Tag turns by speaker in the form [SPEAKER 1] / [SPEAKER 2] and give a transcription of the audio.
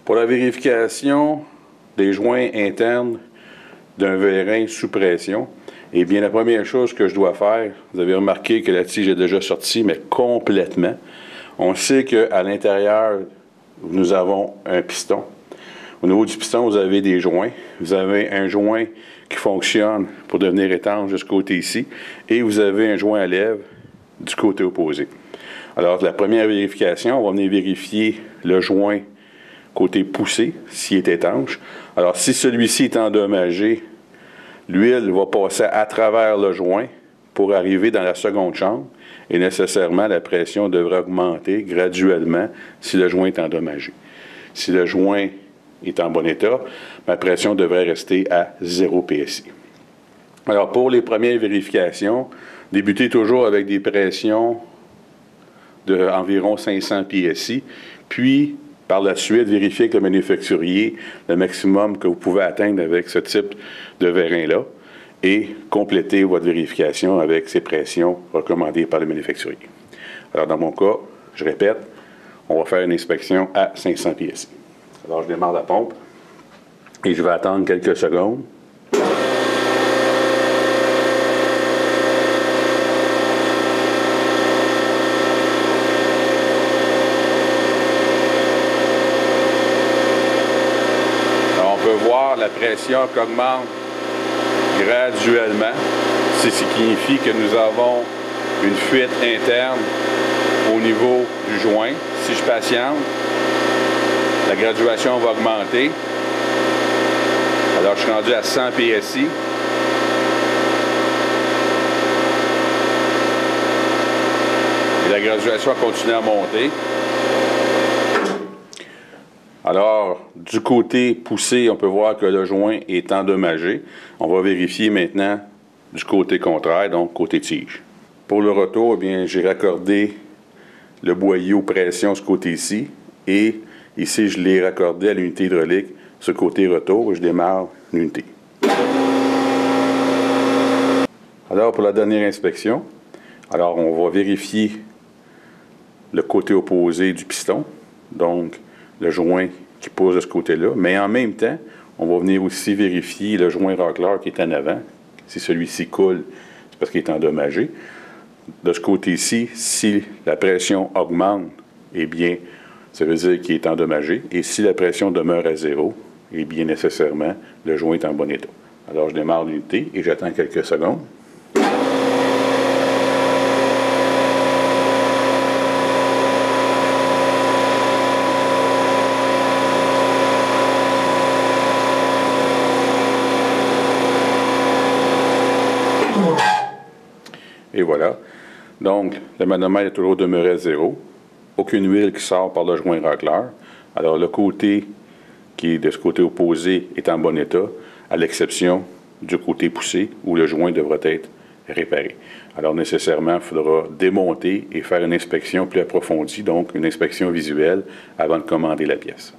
[SPEAKER 1] Pour la vérification des joints internes d'un vérin sous pression, eh bien, la première chose que je dois faire, vous avez remarqué que la tige est déjà sortie, mais complètement. On sait qu'à l'intérieur, nous avons un piston. Au niveau du piston, vous avez des joints. Vous avez un joint qui fonctionne pour devenir étanche de ce côté ici, et vous avez un joint à lèvres du côté opposé. Alors, la première vérification, on va venir vérifier le joint côté poussé, s'il est étanche. Alors, si celui-ci est endommagé, l'huile va passer à travers le joint pour arriver dans la seconde chambre, et nécessairement, la pression devrait augmenter graduellement si le joint est endommagé. Si le joint est en bon état, ma pression devrait rester à 0 PSI. Alors, pour les premières vérifications, débutez toujours avec des pressions d'environ 500 PSI, puis par la suite, vérifiez avec le manufacturier le maximum que vous pouvez atteindre avec ce type de vérin-là et complétez votre vérification avec ces pressions recommandées par le manufacturier. Alors, dans mon cas, je répète, on va faire une inspection à 500 PSI. Alors, je démarre la pompe et je vais attendre quelques secondes. Alors, on peut voir la pression qui augmente graduellement. C'est ce qui signifie que nous avons une fuite interne au niveau du joint. Si je patiente, la graduation va augmenter. Alors, je suis rendu à 100 PSI. Et la graduation continue à monter. Alors, du côté poussé, on peut voir que le joint est endommagé. On va vérifier maintenant du côté contraire, donc côté tige. Pour le retour, eh bien, j'ai raccordé le boyau pression ce côté-ci et ici, je l'ai raccordé à l'unité hydraulique, ce côté retour, je démarre l'unité. Alors, pour la dernière inspection, alors on va vérifier le côté opposé du piston, donc le joint qui pousse de ce côté-là, mais en même temps, on va venir aussi vérifier le joint racleur qui est en avant. Si celui-ci coule, c'est parce qu'il est endommagé. De ce côté-ci, si la pression augmente, eh bien, ça veut dire qu'il est endommagé. Et si la pression demeure à 0, eh bien, nécessairement, le joint est en bon état. Alors, je démarre l'unité et j'attends quelques secondes. Et voilà. Donc, le manomètre est toujours demeuré à 0. Aucune huile qui sort par le joint racleur. Alors, le côté qui est de ce côté opposé est en bon état, à l'exception du côté poussé où le joint devra être réparé. Alors, nécessairement, il faudra démonter et faire une inspection plus approfondie, donc une inspection visuelle, avant de commander la pièce.